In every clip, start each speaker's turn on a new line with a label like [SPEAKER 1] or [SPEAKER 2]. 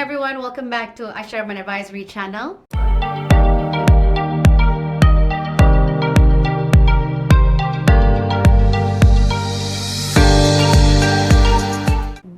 [SPEAKER 1] everyone, welcome back to Asharman Advisory channel.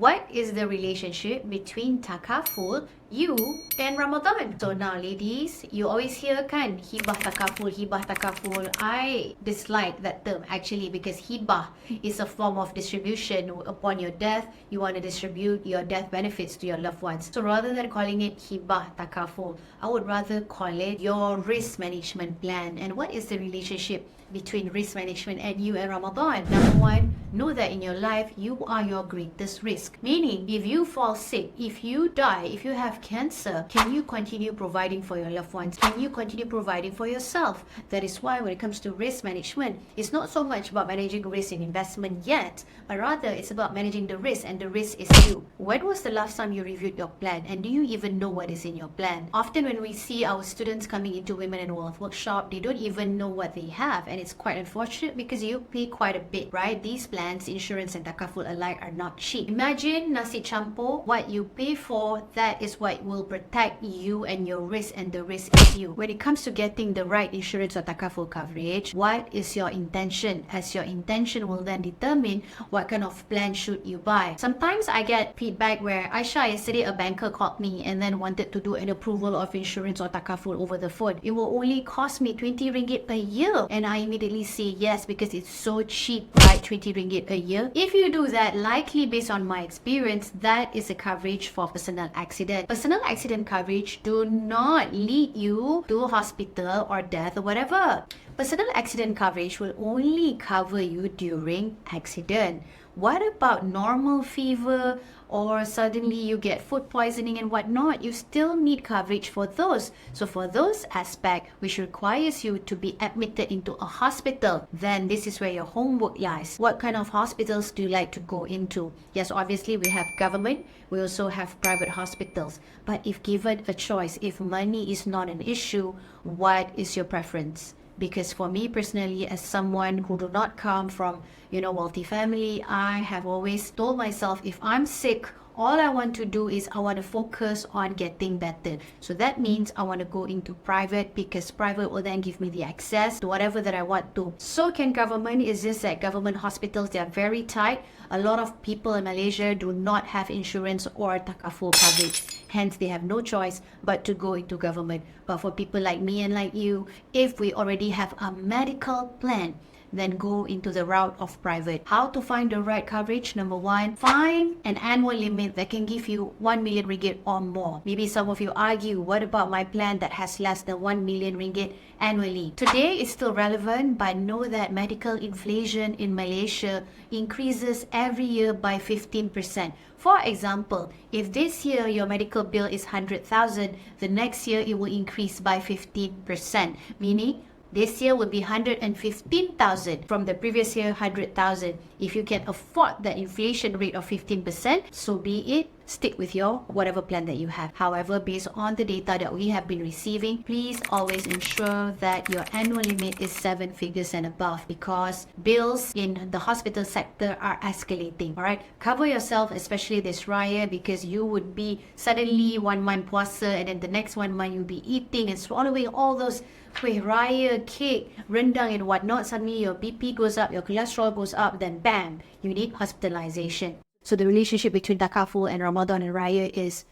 [SPEAKER 1] What is the relationship between Takaful, you, and Ramadan? So now ladies, you always hear kan, hibah takaful. I dislike that term actually because hibah is a form of distribution. Upon your death, you want to distribute your death benefits to your loved ones. So rather than calling it hibah takaful, I would rather call it your risk management plan. And what is the relationship between risk management and you and Ramadan? Number one, know that in your life, you are your greatest risk. Meaning, if you fall sick, if you die, if you have cancer, can you continue providing for your loved ones? Can you continue providing for yourself? That is why when it comes to risk management, it's not so much about managing risk in investment yet, but rather it's about managing the risk, and the risk is you. When was the last time you reviewed your plan? And do you even know what is in your plan? Often when we see our students coming into Women and Wealth Workshop, they don't even know what they have, and it's quite unfortunate because you pay quite a bit, right? These plans, insurance and Takaful alike, are not cheap. Imagine nasi campur, what you pay for, that is what will protect you and your risk, and the risk is you. When it comes to getting the right insurance or Takaful coverage, what is your intention? As your intention will then determine what kind of plan should you buy. Sometimes I get feedback where, Aisha, yesterday a banker called me and then wanted to do an approval of insurance or Takaful over the phone. It will only cost me 20 ringgit per year, and I immediately say yes because it's so cheap, right? 20 ringgit a year. If you do that, likely based on my experience, that is a coverage for personal accident. Personal accident coverage do not lead you to hospital or death or whatever. Personal accident coverage will only cover you during accident. What about normal fever, or suddenly you get food poisoning and whatnot? You still need coverage for those. So for those aspects which requires you to be admitted into a hospital, then this is where your homework lies. What kind of hospitals do you like to go into? Yes, obviously we have government, we also have private hospitals. But if given a choice, if money is not an issue, what is your preference? Because for me personally, as someone who do not come from, wealthy family, I have always told myself, if I'm sick, all I want to do is I want to focus on getting better. So that means I want to go into private, because private will then give me the access to whatever that I want to. So can government. Is just that government hospitals, they are very tight. A lot of people in Malaysia do not have insurance or Takaful coverage. Hence, they have no choice but to go into government. But for people like me and like you, if we already have a medical plan, then go into the route of private. How to find the right coverage? Number one, find an annual limit that can give you 1 million ringgit or more. Maybe some of you argue, what about my plan that has less than 1 million ringgit annually? Today is still relevant, but know that medical inflation in Malaysia increases every year by 15%. For example, if this year your medical bill is 100,000, the next year it will increase by 15%, meaning this year will be 115,000 from the previous year 100,000. If you can afford the inflation rate of 15%, so be it. Stick with your whatever plan that you have. However, based on the data that we have been receiving, please always ensure that your annual limit is 7 figures and above, because bills in the hospital sector are escalating. All right, cover yourself, especially this Raya, because you would be suddenly 1 month puasa, and then the next 1 month you'll be eating and swallowing all those kuih raya, cake, rendang and whatnot. Suddenly your BP goes up, your cholesterol goes up, then bam, you need hospitalization. So the relationship between Takaful and Ramadan and Raya is,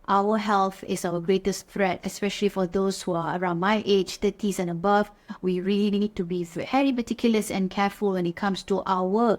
[SPEAKER 1] our health is our greatest threat, especially for those who are around my age, 30s and above. We really need to be very meticulous and careful when it comes to our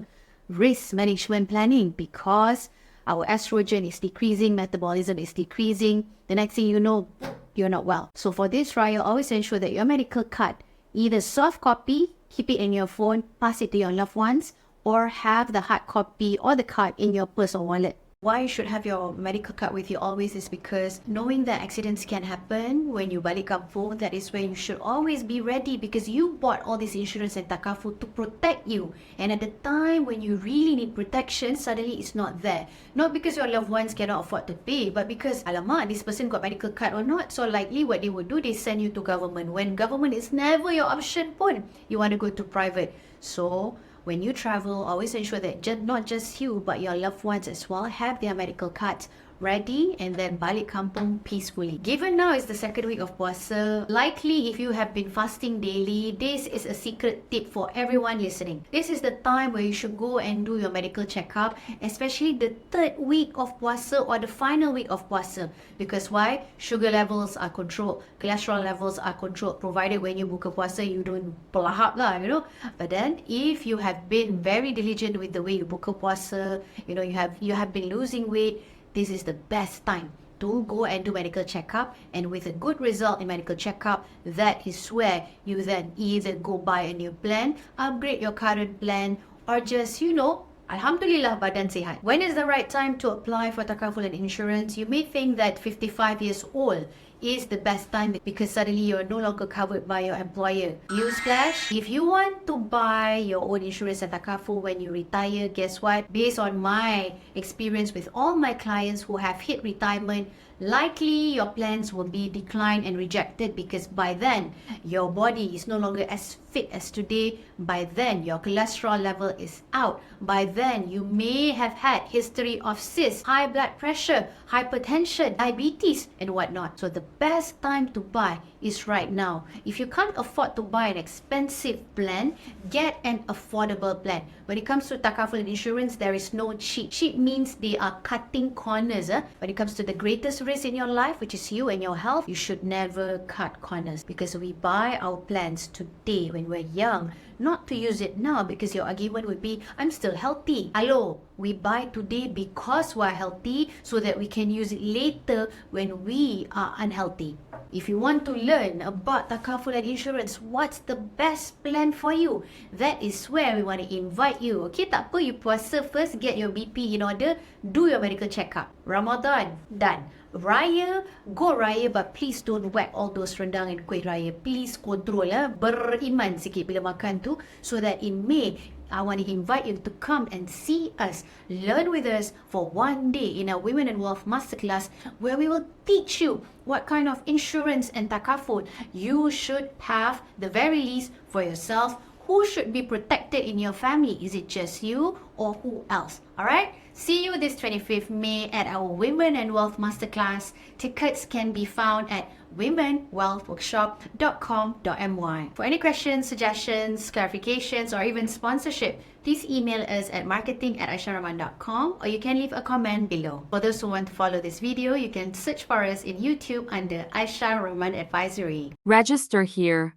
[SPEAKER 1] risk management planning, because our estrogen is decreasing, metabolism is decreasing. The next thing you know, you're not well. So for this Raya, always ensure that your medical card, either soft copy, keep it in your phone, pass it to your loved ones, or have the hard copy or the card in your purse or wallet. Why you should have your medical card with you always is because knowing that accidents can happen when you balik kampung, that is when you should always be ready, because you bought all this insurance and Takaful to protect you. And at the time when you really need protection, suddenly it's not there. Not because your loved ones cannot afford to pay, but because, alamak, this person got medical card or not. So likely what they would do, they send you to government. When government is never your option pun, you want to go to private. So when you travel, always ensure that not just you, but your loved ones as well have their medical cards ready, and then balik kampung peacefully. Given now is the second week of puasa, likely if you have been fasting daily, this is a secret tip for everyone listening. This is the time where you should go and do your medical checkup, especially the third week of puasa or the final week of puasa. Because why? Sugar levels are controlled, cholesterol levels are controlled, provided when you buka puasa you don't pelahap lah, you know. But then if you have been very diligent with the way you buka puasa, you know, you have been losing weight, this is the best time to go and do medical checkup. And with a good result in medical checkup, that is where you then either go buy a new plan, upgrade your current plan, or just, you know, Alhamdulillah, badan sihat. When is the right time to apply for Takaful and insurance? You may think that 55 years old is the best time because suddenly you're no longer covered by your employer. Newsflash, if you want to buy your own insurance at Takaful when you retire, guess what? Based on my experience with all my clients who have hit retirement, likely your plans will be declined and rejected because by then your body is no longer as fit as today. By then your cholesterol level is out. By then you may have had history of cysts, high blood pressure, hypertension, diabetes and whatnot. So the best time to buy is right now. If you can't afford to buy an expensive plan, get an affordable plan. When it comes to Takaful and insurance, there is no cheat. Cheat means they are cutting corners. When it comes to the greatest risk in your life, which is you and your health, you should never cut corners because we buy our plans today when we're young, not to use it now because your argument would be, I'm still healthy. Hello, we buy today because we're healthy so that we can use it later when we are unhealthy. If you want to learn about Takaful and insurance, what's the best plan for you? That is where we want to invite you. Okay, tak apa, you puasa first, get your BP in order, do your medical checkup. Ramadan, done. Raya, go raya, but please don't whack all those rendang and kuih raya. Please control, beriman sikit bila makan tu, so that in May, I want to invite you to come and see us, learn with us for one day in our Women Wealth Masterclass, where we will teach you what kind of insurance and Takaful you should have, the very least for yourself. Who should be protected in your family? Is it just you or who else? Alright? See you this 25th May at our Women and Wealth Masterclass. Tickets can be found at womenwealthworkshop.com.my. For any questions, suggestions, clarifications, or even sponsorship, please email us at marketing@aisharahman.com or you can leave a comment below. For those who want to follow this video, you can search for us in YouTube under Aisha Rahman Advisory.
[SPEAKER 2] Register here.